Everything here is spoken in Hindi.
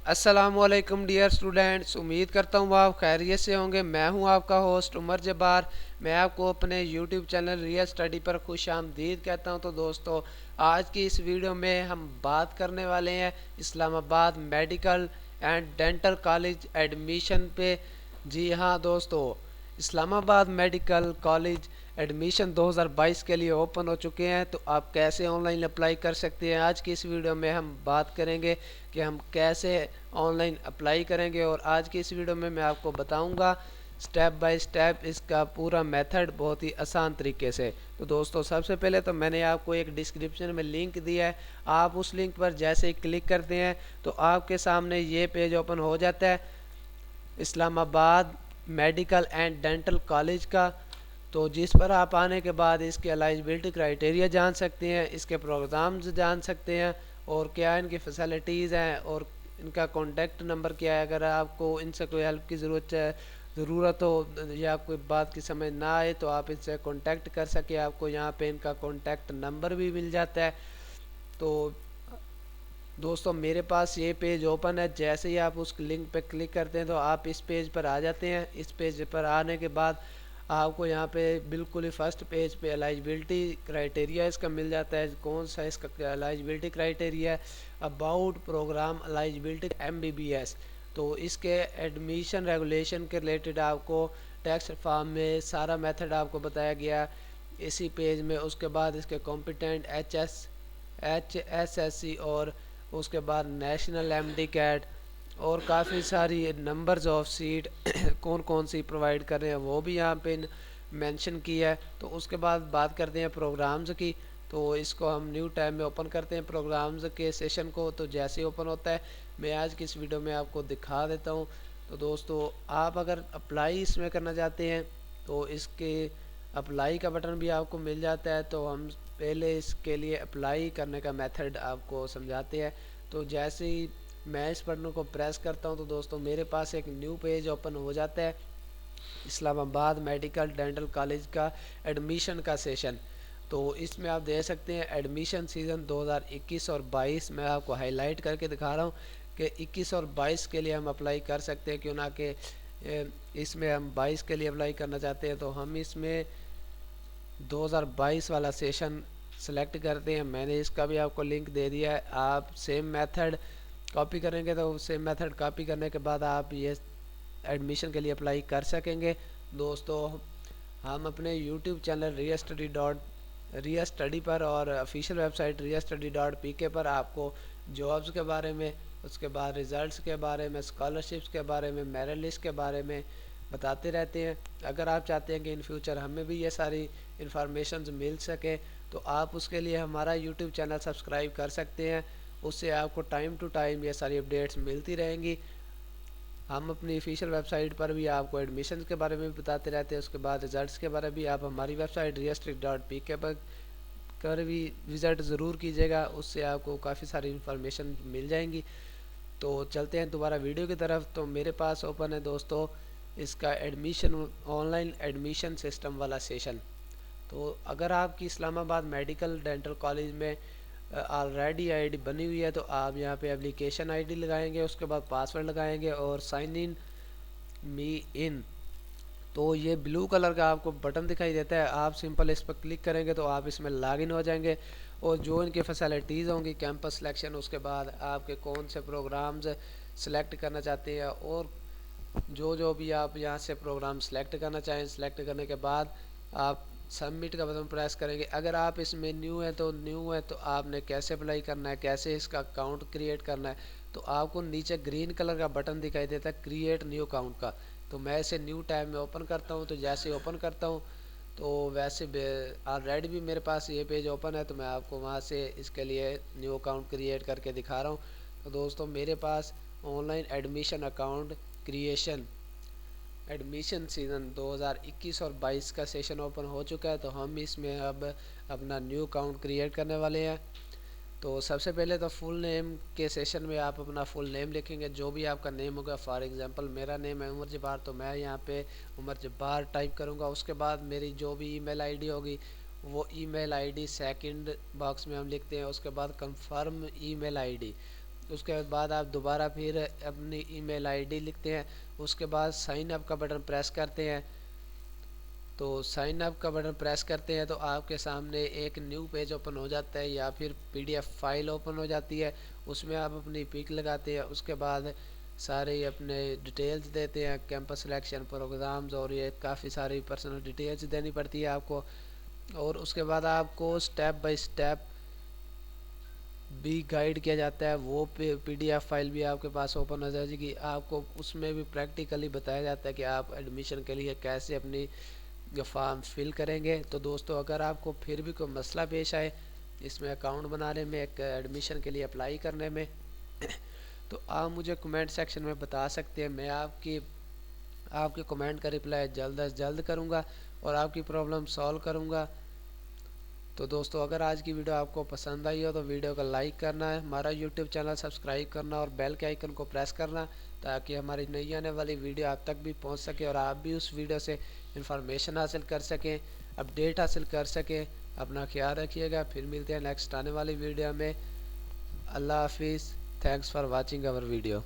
अस्सलामुअलैकुम डियर स्टूडेंट्स, उम्मीद करता हूँ आप खैरियत से होंगे। मैं हूँ आपका होस्ट उमर जब्बार। मैं आपको अपने यूट्यूब चैनल रियल स्टडी पर खुश आमदीद कहता हूँ। तो दोस्तों, आज की इस वीडियो में हम बात करने वाले हैं Islamabad medical and dental college admission पे। जी हाँ दोस्तों, इस्लामाबाद मेडिकल कॉलेज एडमिशन 2022 के लिए ओपन हो चुके हैं। तो आप कैसे ऑनलाइन अप्लाई कर सकते हैं, आज की इस वीडियो में हम बात करेंगे कि हम कैसे ऑनलाइन अप्लाई करेंगे। और आज की इस वीडियो में मैं आपको बताऊंगा स्टेप बाय स्टेप इसका पूरा मेथड बहुत ही आसान तरीके से। तो दोस्तों, सबसे पहले तो मैंने आपको एक डिस्क्रिप्शन में लिंक दिया है। आप उस लिंक पर जैसे ही क्लिक करते हैं तो आपके सामने ये पेज ओपन हो जाता है Islamabad medical and dental college का। तो जिस पर आप आने के बाद इसके एलिजिबिलिटी क्राइटेरिया जान सकते हैं, इसके प्रोग्राम्स जान सकते हैं और क्या इनकी फैसिलिटीज़ हैं और इनका कॉन्टैक्ट नंबर क्या है। अगर आपको इनसे कोई हेल्प की ज़रूरत हो या कोई बात की समझ ना आए तो आप इनसे कांटेक्ट कर सके। आपको यहाँ पे इनका कॉन्टैक्ट नंबर भी मिल जाता है। तो दोस्तों, मेरे पास ये पेज ओपन है। जैसे ही आप उस लिंक पे क्लिक करते हैं तो आप इस पेज पर आ जाते हैं। इस पेज पर आने के बाद आपको यहाँ पे बिल्कुल ही फर्स्ट पेज पे एलिजिबिलिटी क्राइटेरिया इसका मिल जाता है। कौन सा इसका एलिजिबिलिटी क्राइटेरिया है, अबाउट प्रोग्राम एलिजिबिलिटी MBBS। तो इसके एडमिशन रेगुलेशन के रिलेटेड आपको टेक्स्ट फॉर्म में सारा मेथड आपको बताया गया इसी पेज में। उसके बाद इसके कॉम्पिटेंट HSSC और उसके बाद नेशनल MD कैट और काफ़ी सारी नंबर्स ऑफ सीट कौन कौन सी प्रोवाइड कर रहे हैं वो भी यहाँ पे मेंशन किया है। तो उसके बाद बात करते हैं प्रोग्राम्स की। तो इसको हम न्यू टैब में ओपन करते हैं प्रोग्राम्स के सेशन को। तो जैसे ही ओपन होता है मैं आज की इस वीडियो में आपको दिखा देता हूँ। तो दोस्तों, आप अगर अप्लाई इसमें करना चाहते हैं तो इसके अप्लाई का बटन भी आपको मिल जाता है। तो हम पहले इसके लिए अप्लाई करने का मेथड आपको समझाते हैं। तो जैसे ही मैं इस बटन को प्रेस करता हूं तो दोस्तों मेरे पास एक न्यू पेज ओपन हो जाता है इस्लामाबाद मेडिकल डेंटल कॉलेज का एडमिशन का सेशन। तो इसमें आप देख सकते हैं एडमिशन सीज़न 2021 और 22 मैं आपको हाईलाइट करके दिखा रहा हूँ कि 21 और 22 के लिए हम अप्लाई कर सकते हैं, क्यों ना कि इसमें हम 22 के लिए अप्लाई करना चाहते हैं। तो हम इसमें 2022 वाला सेशन सेलेक्ट करते हैं। मैंने इसका भी आपको लिंक दे दिया है। आप सेम मेथड कॉपी करेंगे तो सेम मेथड कॉपी करने के बाद आप ये एडमिशन के लिए अप्लाई कर सकेंगे। दोस्तों, हम अपने यूट्यूब चैनल रियल स्टडी पर और ऑफिशियल वेबसाइट realstudy.pk पर आपको जॉब्स के बारे में, उसके बाद रिज़ल्ट्स के बारे में, स्कॉलरशिप्स के बारे में, मेरिट लिस्ट के बारे में बताते रहते हैं। अगर आप चाहते हैं कि इन फ्यूचर हमें भी ये सारी इंफॉर्मेशन मिल सके तो आप उसके लिए हमारा यूट्यूब चैनल सब्सक्राइब कर सकते हैं। उससे आपको टाइम टू टाइम ये सारी अपडेट्स मिलती रहेंगी। हम अपनी ऑफिशियल वेबसाइट पर भी आपको एडमिशन के बारे में भी बताते रहते हैं। उसके बाद रिजल्ट्स के बारे में भी आप हमारी वेबसाइट realstudy.pk पर भी विज़िट ज़रूर कीजिएगा। उससे आपको काफ़ी सारी इंफॉर्मेशन मिल जाएंगी। तो चलते हैं दोबारा वीडियो की तरफ। तो मेरे पास ओपन है दोस्तों इसका एडमिशन ऑनलाइन एडमिशन सिस्टम वाला सेशन। तो अगर आपकी इस्लामाबाद मेडिकल डेंटल कॉलेज में ऑलरेडी आईडी बनी हुई है तो आप यहाँ पे एप्लीकेशन आईडी लगाएंगे, उसके बाद पासवर्ड लगाएंगे और साइन इन मी इन। तो ये ब्लू कलर का आपको बटन दिखाई देता है, आप सिंपल इस पर क्लिक करेंगे तो आप इसमें लॉगिन हो जाएंगे। और जो इनकी फैसिलिटीज़ होंगी, कैंपस सिलेक्शन, उसके बाद आपके कौन से प्रोग्राम्स सेलेक्ट करना चाहते हैं और जो जो भी आप यहाँ से प्रोग्राम सेलेक्ट करना चाहें, सेलेक्ट करने के बाद आप सबमिट का बटन प्रेस करेंगे। अगर आप इसमें न्यू है तो आपने कैसे अप्लाई करना है, कैसे इसका अकाउंट क्रिएट करना है। तो आपको नीचे ग्रीन कलर का बटन दिखाई देता है क्रिएट न्यू अकाउंट का। तो मैं इसे न्यू टैब में ओपन करता हूँ। तो जैसे ही ओपन करता हूँ तो वैसे ऑलरेडी भी मेरे पास ये पेज ओपन है, तो मैं आपको वहाँ से इसके लिए न्यू अकाउंट क्रिएट करके दिखा रहा हूँ। तो दोस्तों, मेरे पास online admission account creation admission season 2021 और 22 का सेशन ओपन हो चुका है। तो हम इसमें अब अपना न्यू अकाउंट क्रिएट करने वाले हैं। तो सबसे पहले तो फुल नेम के सेशन में आप अपना फुल नेम लिखेंगे, जो भी आपका नेम होगा। फॉर एग्जांपल मेरा नेम है उमर जब्बार, तो मैं यहाँ पे उमर जब्बार टाइप करूँगा। उसके बाद मेरी जो भी ईमेल आईडी होगी वो ईमेल आईडी सेकंड बॉक्स में हम लिखते हैं। उसके बाद कंफर्म ईमेल आईडी, उसके बाद आप दोबारा फिर अपनी ईमेल आईडी लिखते हैं। उसके बाद साइन अप का बटन प्रेस करते हैं। तो साइन अप का बटन प्रेस करते हैं तो आपके सामने एक न्यू पेज ओपन हो जाता है या फिर पीडीएफ फाइल ओपन हो जाती है। उसमें आप अपनी पिक लगाते हैं। उसके बाद सारे अपने डिटेल्स देते हैं, कैंपस सिलेक्शन प्रोग्राम्स, और ये काफ़ी सारी पर्सनल डिटेल्स देनी पड़ती है आपको। और उसके बाद आपको स्टेप बाय स्टेप भी गाइड किया जाता है। वो पीडीएफ फाइल भी आपके पास ओपन हो जाएगी। आपको उसमें भी प्रैक्टिकली बताया जाता है कि आप एडमिशन के लिए कैसे अपनी फॉर्म फिल करेंगे। तो दोस्तों, अगर आपको फिर भी कोई मसला पेश आए इसमें अकाउंट बनाने में, एक एडमिशन के लिए अप्लाई करने में, तो आप मुझे कमेंट सेक्शन में बता सकते हैं। मैं आपके कमेंट का रिप्लाई जल्द अज जल्द करूँगा और आपकी प्रॉब्लम सॉल्व करूँगा। तो दोस्तों, अगर आज की वीडियो आपको पसंद आई हो तो वीडियो को लाइक करना है, हमारा यूट्यूब चैनल सब्सक्राइब करना और बेल के आइकन को प्रेस करना, ताकि हमारी नई आने वाली वीडियो आप तक भी पहुंच सके और आप भी उस वीडियो से इंफॉर्मेशन हासिल कर सकें, अपडेट हासिल कर सकें। अपना ख्याल रखिएगा। फिर मिलते हैं नेक्स्ट आने वाली वीडियो में। अल्लाह हाफिज़। Thanks for watching our video.